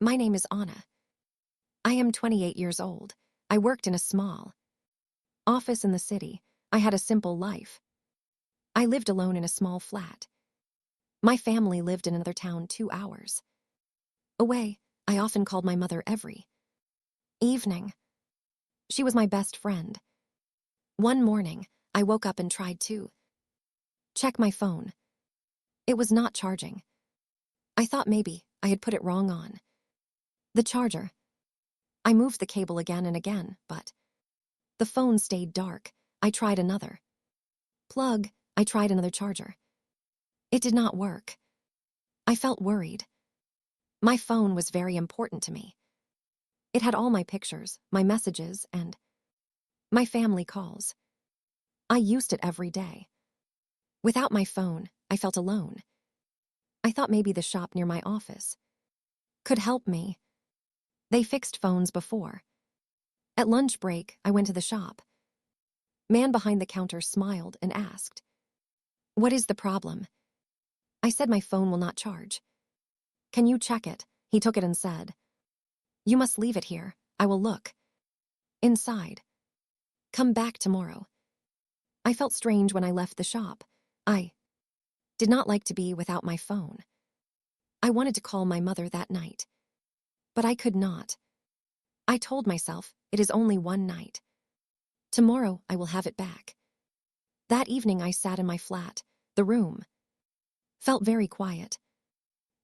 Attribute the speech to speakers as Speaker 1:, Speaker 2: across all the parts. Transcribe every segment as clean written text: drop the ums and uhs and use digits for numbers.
Speaker 1: My name is Anna. I am 28 years old. I worked in a small office in the city. I had a simple life. I lived alone in a small flat. My family lived in another town 2 hours away. I often called my mother every evening. She was my best friend. One morning, I woke up and tried to check my phone. It was not charging. I thought maybe I had put it wrong on the charger. I moved the cable again and again, but the phone stayed dark. I tried another plug. I tried another charger. It did not work. I felt worried. My phone was very important to me. It had all my pictures, my messages, and my family calls. I used it every day. Without my phone, I felt alone. I thought maybe the shop near my office could help me. They fixed phones before. At lunch break, I went to the shop. Man behind the counter smiled and asked, "What is the problem?" I said my phone will not charge. "Can you check it?" He took it and said, "You must leave it here. I will look inside. Come back tomorrow." I felt strange when I left the shop. I did not like to be without my phone. I wanted to call my mother that night, but I could not. I told myself, it is only one night. Tomorrow I will have it back. That evening I sat in my flat. The room felt very quiet.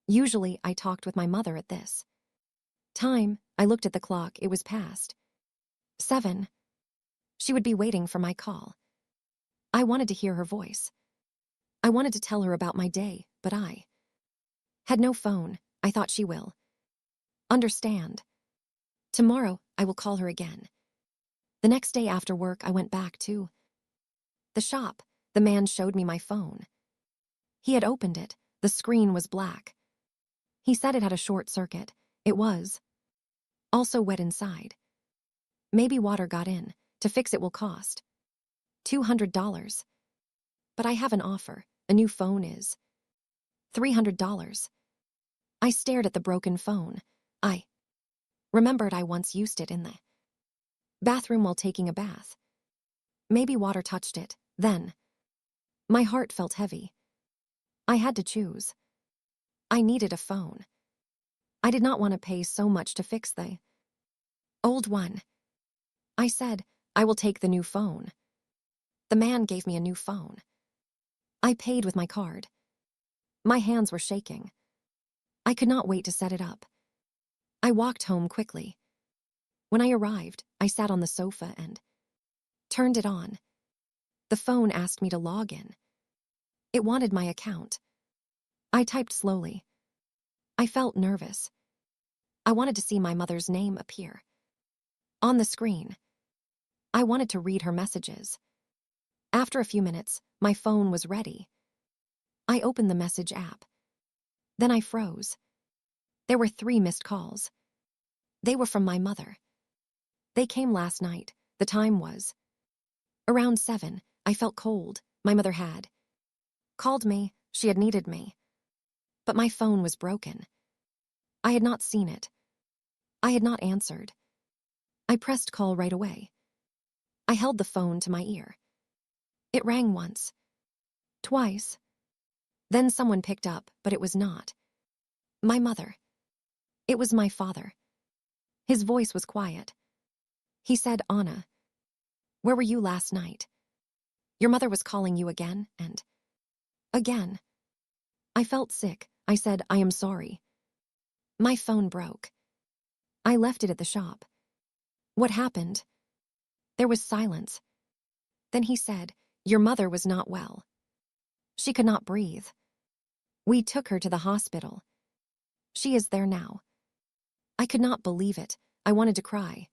Speaker 1: Usually I talked with my mother at this time. I looked at the clock. It was past 7. She would be waiting for my call. I wanted to hear her voice. I wanted to tell her about my day, but I had no phone. I thought she will understand. Tomorrow, I will call her again. The next day after work, I went back to the shop. The man showed me my phone. He had opened it. The screen was black. He said it had a short circuit. It was also wet inside. Maybe water got in. To fix it will cost $200. But I have an offer. A new phone is $300. I stared at the broken phone. I remembered I once used it in the bathroom while taking a bath. Maybe water touched it. Then my heart felt heavy. I had to choose. I needed a phone. I did not want to pay so much to fix the old one. I said, "I will take the new phone." The man gave me a new phone. I paid with my card. My hands were shaking. I could not wait to set it up. I walked home quickly. When I arrived, I sat on the sofa and turned it on. The phone asked me to log in. It wanted my account. I typed slowly. I felt nervous. I wanted to see my mother's name appear on the screen. I wanted to read her messages. After a few minutes, my phone was ready. I opened the message app. Then I froze. There were 3 missed calls. They were from my mother. They came last night. The time was around 7. I felt cold. My mother had called me. She had needed me. But my phone was broken. I had not seen it. I had not answered. I pressed call right away. I held the phone to my ear. It rang once, twice. Then someone picked up, but it was not my mother. It was my father. His voice was quiet. He said, "Anna, where were you last night? Your mother was calling you again and again." I felt sick. I said, "I am sorry. My phone broke. I left it at the shop." "What happened?" There was silence. Then he said, "Your mother was not well. She could not breathe. We took her to the hospital. She is there now." I could not believe it. I wanted to cry.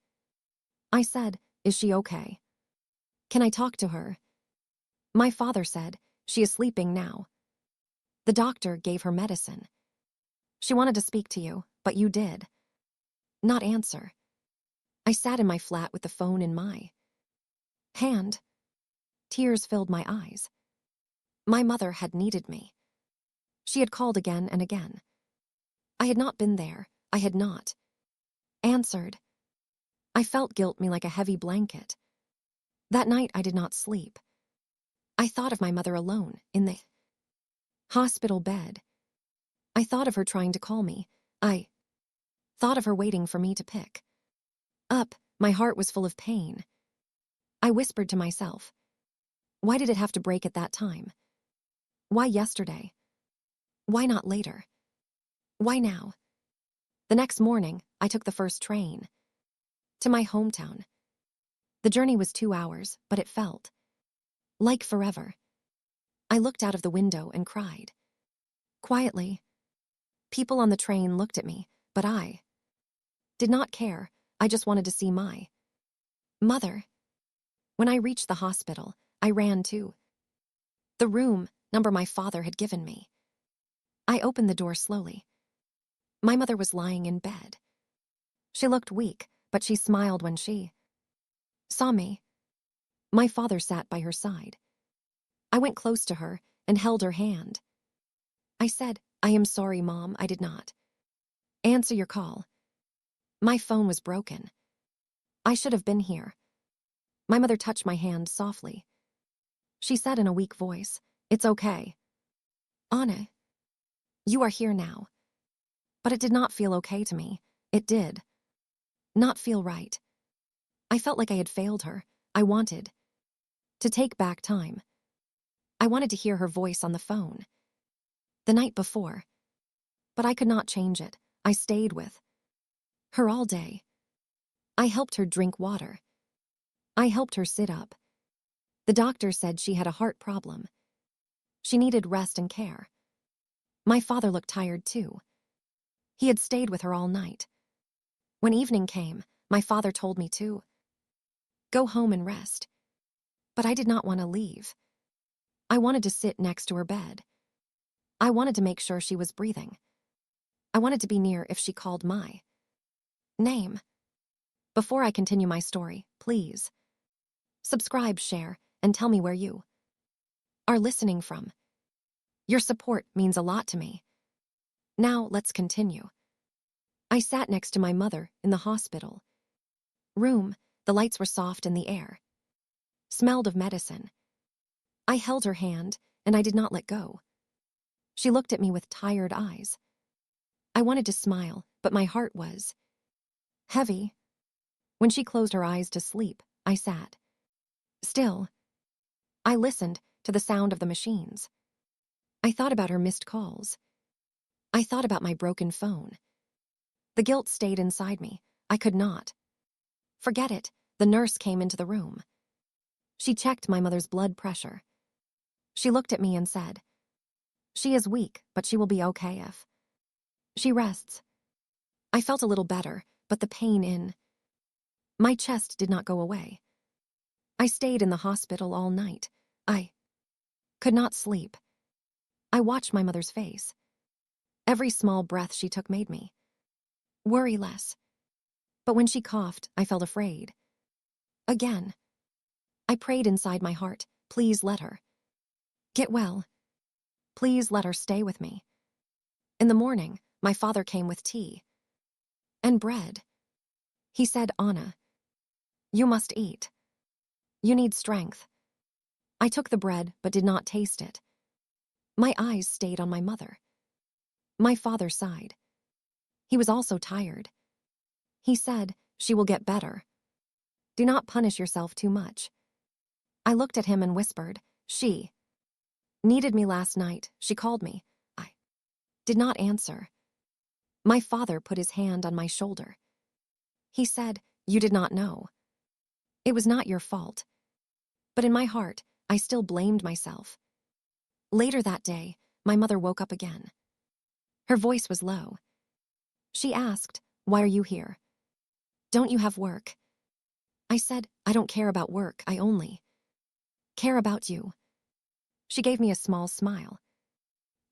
Speaker 1: I said, "Is she okay? Can I talk to her?" My father said, "She is sleeping now. The doctor gave her medicine. She wanted to speak to you, but you did not answer." I sat in my flat with the phone in my hand. Tears filled my eyes. My mother had needed me. She had called again and again. I had not been there. I had not answered. I felt guilt me like a heavy blanket. That night I did not sleep. I thought of my mother alone, in the hospital bed. I thought of her trying to call me. I thought of her waiting for me to pick up. My heart was full of pain. I whispered to myself, why did it have to break at that time? Why yesterday? Why not later? Why now? The next morning, I took the first train to my hometown. The journey was 2 hours, but it felt like forever. I looked out of the window and cried. Quietly, people on the train looked at me, but I did not care. I just wanted to see my mother. When I reached the hospital, I ran to the room number my father had given me. I opened the door slowly. My mother was lying in bed. She looked weak, but she smiled when she saw me. My father sat by her side. I went close to her and held her hand. I said, I am sorry, Mom, I did not answer your call. My phone was broken. I should have been here. My mother touched my hand softly. She said in a weak voice, it's okay. Anna, you are here now. But it did not feel okay to me. It did not feel right. I felt like I had failed her. I wanted to take back time. I wanted to hear her voice on the phone the night before. But I could not change it. I stayed with her all day. I helped her drink water. I helped her sit up. The doctor said she had a heart problem. She needed rest and care. My father looked tired too. He had stayed with her all night. When evening came, my father told me to go home and rest. But I did not want to leave. I wanted to sit next to her bed. I wanted to make sure she was breathing. I wanted to be near if she called my name. Before I continue my story, please subscribe, share, and tell me where you are listening from. Your support means a lot to me. Now, let's continue. I sat next to my mother in the hospital room. The lights were soft and the air smelled of medicine. I held her hand, and I did not let go. She looked at me with tired eyes. I wanted to smile, but my heart was heavy. When she closed her eyes to sleep, I sat still. I listened to the sound of the machines. I thought about her missed calls. I thought about my broken phone. The guilt stayed inside me. I could not forget it. The nurse came into the room. She checked my mother's blood pressure. She looked at me and said, she is weak, but she will be okay if she rests. I felt a little better, but the pain in my chest did not go away. I stayed in the hospital all night. I could not sleep. I watched my mother's face. Every small breath she took made me worry less. But when she coughed, I felt afraid. Again. I prayed inside my heart, please let her get well. Please let her stay with me. In the morning, my father came with tea and bread. He said, Anna, you must eat. You need strength. I took the bread but did not taste it. My eyes stayed on my mother. My father sighed. He was also tired. He said, she will get better. Do not punish yourself too much. I looked at him and whispered, she needed me last night. She called me. I did not answer. My father put his hand on my shoulder. He said, you did not know. It was not your fault. But in my heart, I still blamed myself. Later that day, my mother woke up again. Her voice was low. She asked, why are you here? Don't you have work? I said, I don't care about work, I only care about you. She gave me a small smile.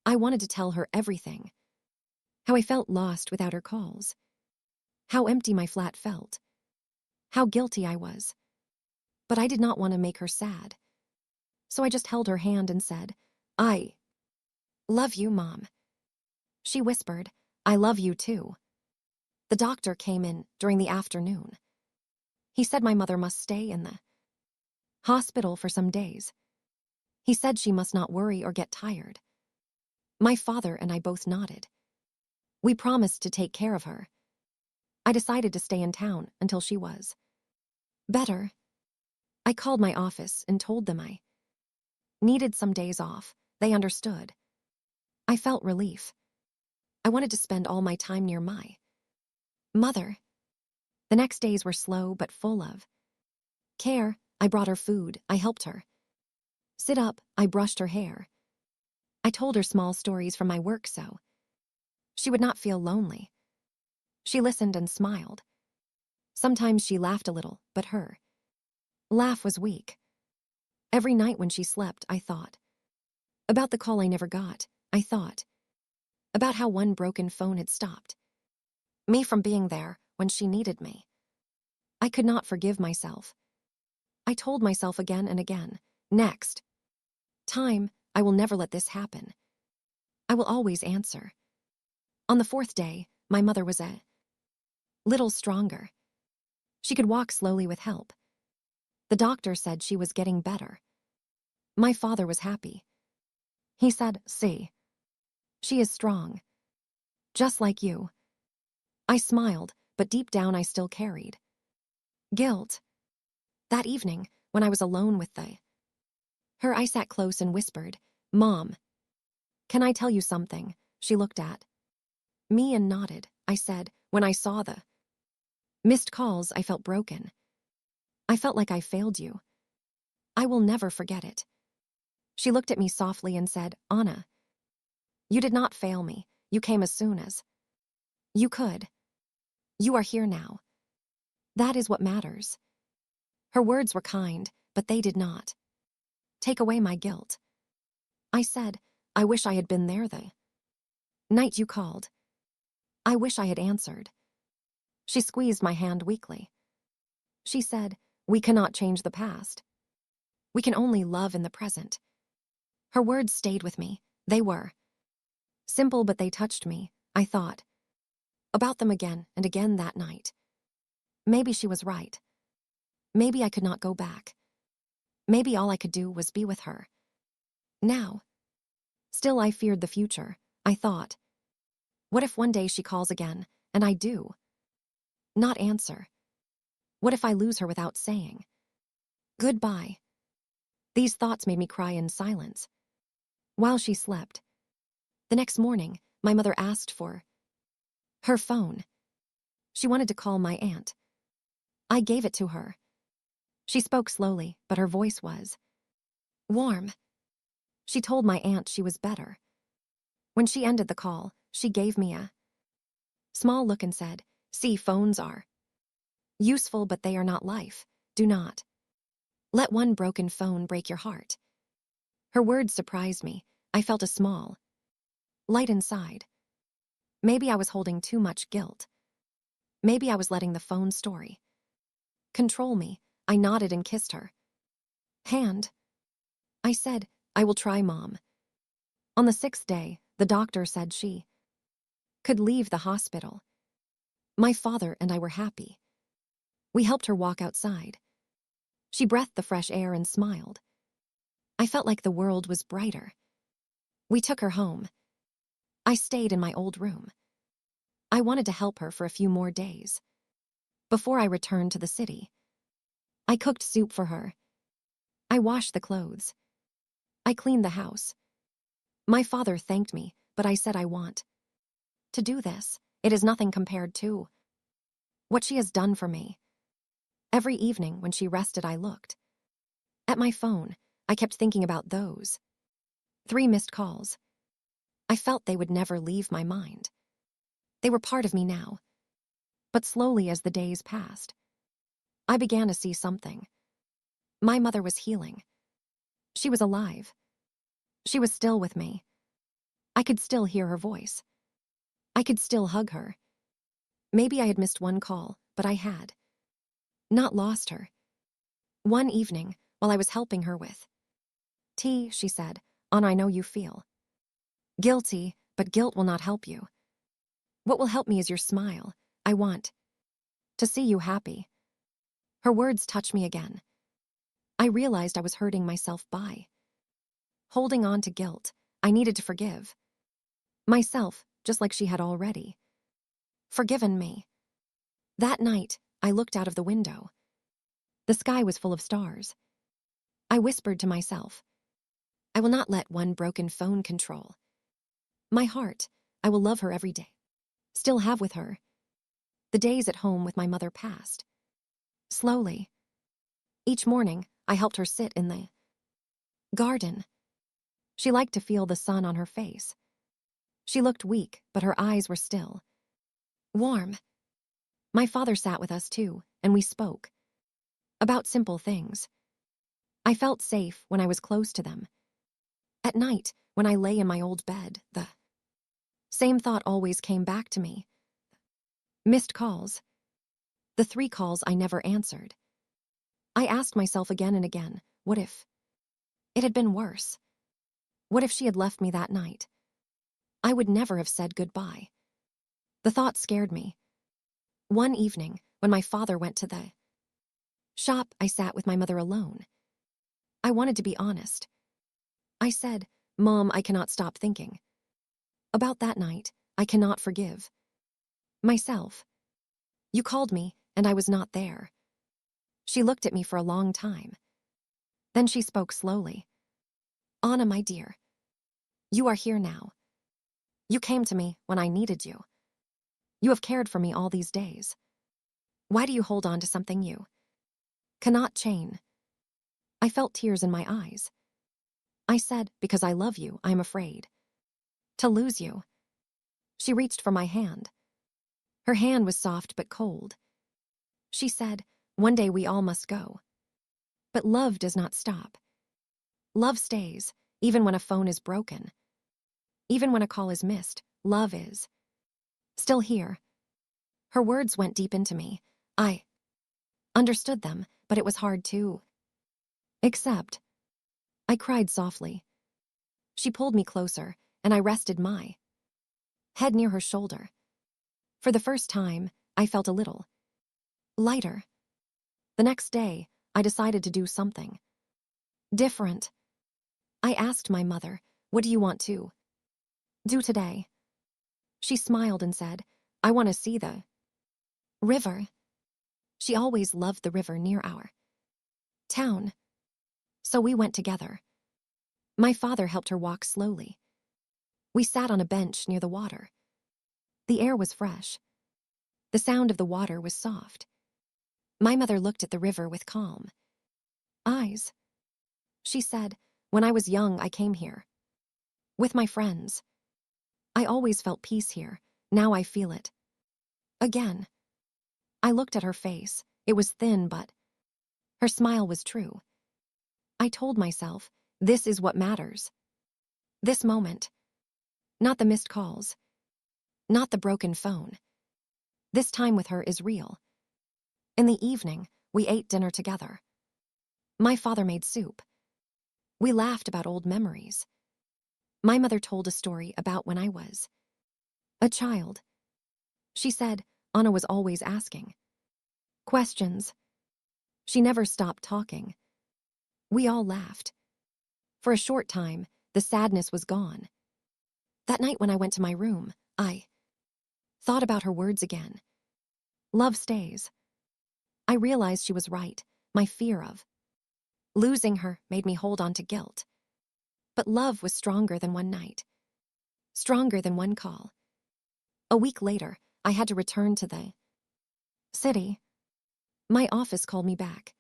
Speaker 1: I wanted to tell her everything. How I felt lost without her calls. How empty my flat felt. How guilty I was. But I did not want to make her sad. So I just held her hand and said, I love you, Mom. She whispered, I love you too. The doctor came in during the afternoon. He said my mother must stay in the hospital for some days. He said she must not worry or get tired. My father and I both nodded. We promised to take care of her. I decided to stay in town until she was better. I called my office and told them I needed some days off. They understood. I felt relief. I wanted to spend all my time near my mother. The next days were slow but full of care. I brought her food. I helped her sit up. I brushed her hair. I told her small stories from my work so she would not feel lonely. She listened and smiled. Sometimes she laughed a little, but her laugh was weak. Every night when she slept, I thought about the call I never got. I thought about how one broken phone had stopped me from being there when she needed me. I could not forgive myself. I told myself again and again, next time, I will never let this happen. I will always answer. On the fourth day, my mother was a little stronger. She could walk slowly with help. The doctor said she was getting better. My father was happy. He said, "See, she is strong. Just like you." I smiled, but deep down I still carried guilt. That evening, when I was alone with her, I sat close and whispered, "Mom, can I tell you something?" She looked at me and nodded. I said, "When I saw the missed calls, I felt broken. I felt like I failed you. I will never forget it." She looked at me softly and said, "Anna, you did not fail me. You came as soon as you could. You are here now. That is what matters." Her words were kind, but they did not take away my guilt. I said, "I wish I had been there the night you called. I wish I had answered." She squeezed my hand weakly. She said, "We cannot change the past. We can only love in the present." Her words stayed with me. They were simple, but they touched me. I thought about them again and again that night. Maybe she was right. Maybe I could not go back. Maybe all I could do was be with her now. Still, I feared the future. I thought, what if one day she calls again, and I do not answer? What if I lose her without saying goodbye? These thoughts made me cry in silence while she slept. The next morning, my mother asked for her phone. She wanted to call my aunt. I gave it to her. She spoke slowly, but her voice was warm. She told my aunt she was better. When she ended the call, she gave me a small look and said, "See, phones are useful, but they are not life. Do not let one broken phone break your heart." Her words surprised me. I felt a small light inside. Maybe I was holding too much guilt. Maybe I was letting the phone story control me. I nodded and kissed her hand. I said, "I will try, Mom." On the sixth day, the doctor said she could leave the hospital. My father and I were happy. We helped her walk outside. She breathed the fresh air and smiled. I felt like the world was brighter. We took her home. I stayed in my old room. I wanted to help her for a few more days before I returned to the city. I cooked soup for her. I washed the clothes. I cleaned the house. My father thanked me, but I said I want to do this. It is nothing compared to what she has done for me. Every evening when she rested, I looked at my phone. I kept thinking about those 3 missed calls. I felt they would never leave my mind. They were part of me now. But slowly, as the days passed, I began to see something. My mother was healing. She was alive. She was still with me. I could still hear her voice. I could still hug her. Maybe I had missed one call, but I had not lost her. One evening, while I was helping her with tea, she said, "Anna, I know you feel guilty, but guilt will not help you. What will help me is your smile. I want to see you happy. Her words touched me again. I realized I was hurting myself by holding on to guilt. I needed to forgive myself, just like she had already forgiven me. That night, I looked out of the window. The sky was full of stars. I whispered to myself, I will not let one broken phone control my heart. I will love her every day. Still have with her. The days at home with my mother passed slowly. Each morning, I helped her sit in the garden. She liked to feel the sun on her face. She looked weak, but her eyes were still warm. My father sat with us too, and we spoke about simple things. I felt safe when I was close to them. At night, when I lay in my old bed, the same thought always came back to me. Missed calls. The 3 calls I never answered. I asked myself again and again, what if it had been worse? What if she had left me that night? I would never have said goodbye. The thought scared me. One evening, when my father went to the shop, I sat with my mother alone. I wanted to be honest. I said, Mom, I cannot stop thinking about that night. I cannot forgive myself. You called me, and I was not there. She looked at me for a long time. Then she spoke slowly. Anna, my dear, you are here now. You came to me when I needed you. You have cared for me all these days. Why do you hold on to something you cannot change? I felt tears in my eyes. I said, because I love you, I am afraid to lose you. She reached for my hand. Her hand was soft but cold. She said, one day we all must go. But love does not stop. Love stays, even when a phone is broken. Even when a call is missed, love is still here. Her words went deep into me. I understood them, but it was hard to accept. I cried softly. She pulled me closer, and I rested my head near her shoulder. For the first time, I felt a little lighter. The next day, I decided to do something different. I asked my mother, what do you want to do today? She smiled and said, I want to see the river. She always loved the river near our town. So we went together. My father helped her walk slowly. We sat on a bench near the water. The air was fresh. The sound of the water was soft. My mother looked at the river with calm eyes. She said, when I was young, I came here with my friends. I always felt peace here. Now I feel it again. I looked at her face. It was thin, but her smile was true. I told myself, this is what matters. This moment. Not the missed calls. Not the broken phone. This time with her is real. In the evening, we ate dinner together. My father made soup. We laughed about old memories. My mother told a story about when I was a child. She said Anna was always asking questions. She never stopped talking. We all laughed. For a short time, the sadness was gone. That night when I went to my room, I thought about her words again. Love stays. I realized she was right. My fear of losing her made me hold on to guilt. But love was stronger than one night. Stronger than one call. A week later, I had to return to the city. My office called me back.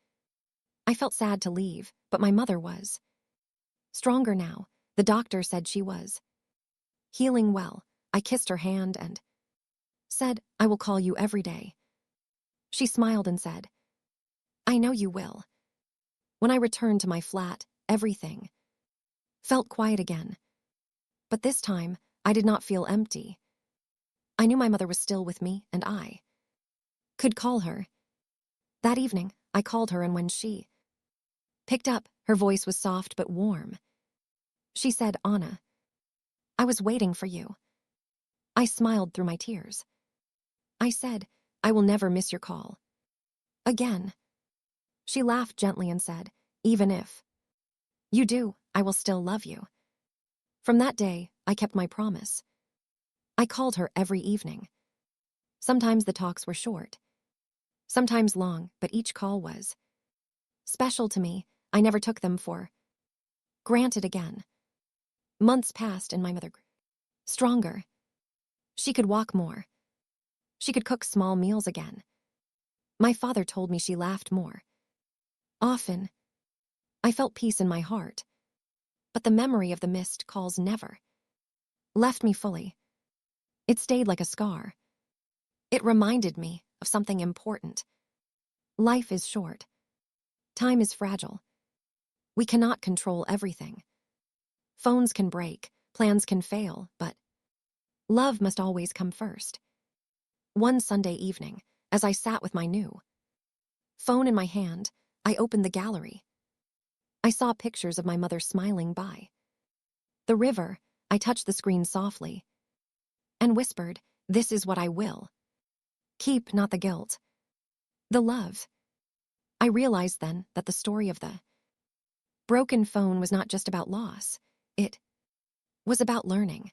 Speaker 1: I felt sad to leave, but my mother was stronger now. The doctor said she was healing well. I kissed her hand and said, I will call you every day. She smiled and said, I know you will. When I returned to my flat, everything felt quiet again. But this time, I did not feel empty. I knew my mother was still with me, and I could call her. That evening, I called her, and when she picked up, her voice was soft but warm. She said, Anna, I was waiting for you. I smiled through my tears. I said, "I will never miss your call." Again. She laughed gently and said, "Even if you do, I will still love you." From that day, I kept my promise. I called her every evening. Sometimes the talks were short, sometimes long, but each call was special to me. I never took them for granted again. Months passed and my mother grew stronger. She could walk more. She could cook small meals again. My father told me she laughed more often. I felt peace in my heart, but the memory of the missed calls never left me fully. It stayed like a scar. It reminded me of something important. Life is short. Time is fragile. We cannot control everything. Phones can break, plans can fail, but love must always come first. One Sunday evening, as I sat with my new phone in my hand, I opened the gallery. I saw pictures of my mother smiling by the river. I touched the screen softly and whispered, "This is what I will keep, not the guilt, the love." I realized then that the story of the broken phone was not just about loss. It was about learning.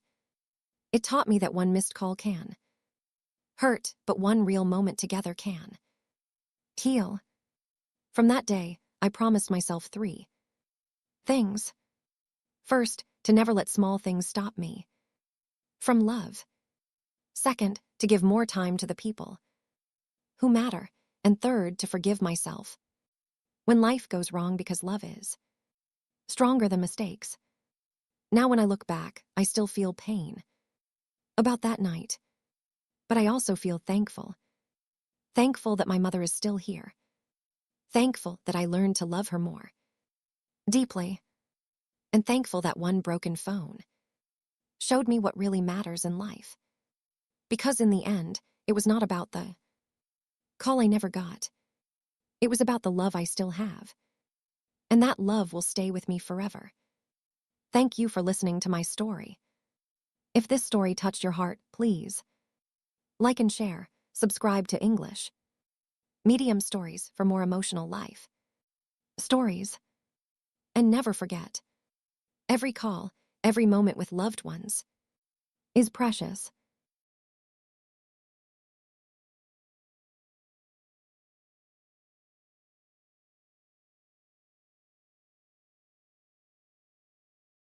Speaker 1: It taught me that one missed call can hurt, but one real moment together can heal. From that day, I promised myself 3 things. First, to never let small things stop me from love. Second, to give more time to the people who matter. And third, to forgive myself when life goes wrong, because love is stronger than mistakes. Now when I look back, I still feel pain about that night, but I also feel thankful. Thankful that my mother is still here. Thankful that I learned to love her more deeply. And thankful that one broken phone showed me what really matters in life. Because in the end, it was not about the call I never got. It was about the love I still have. And that love will stay with me forever. Thank you for listening to my story. If this story touched your heart, please like and share. Subscribe to English Medium Stories for more emotional life stories. And never forget, every call, every moment with loved ones is precious.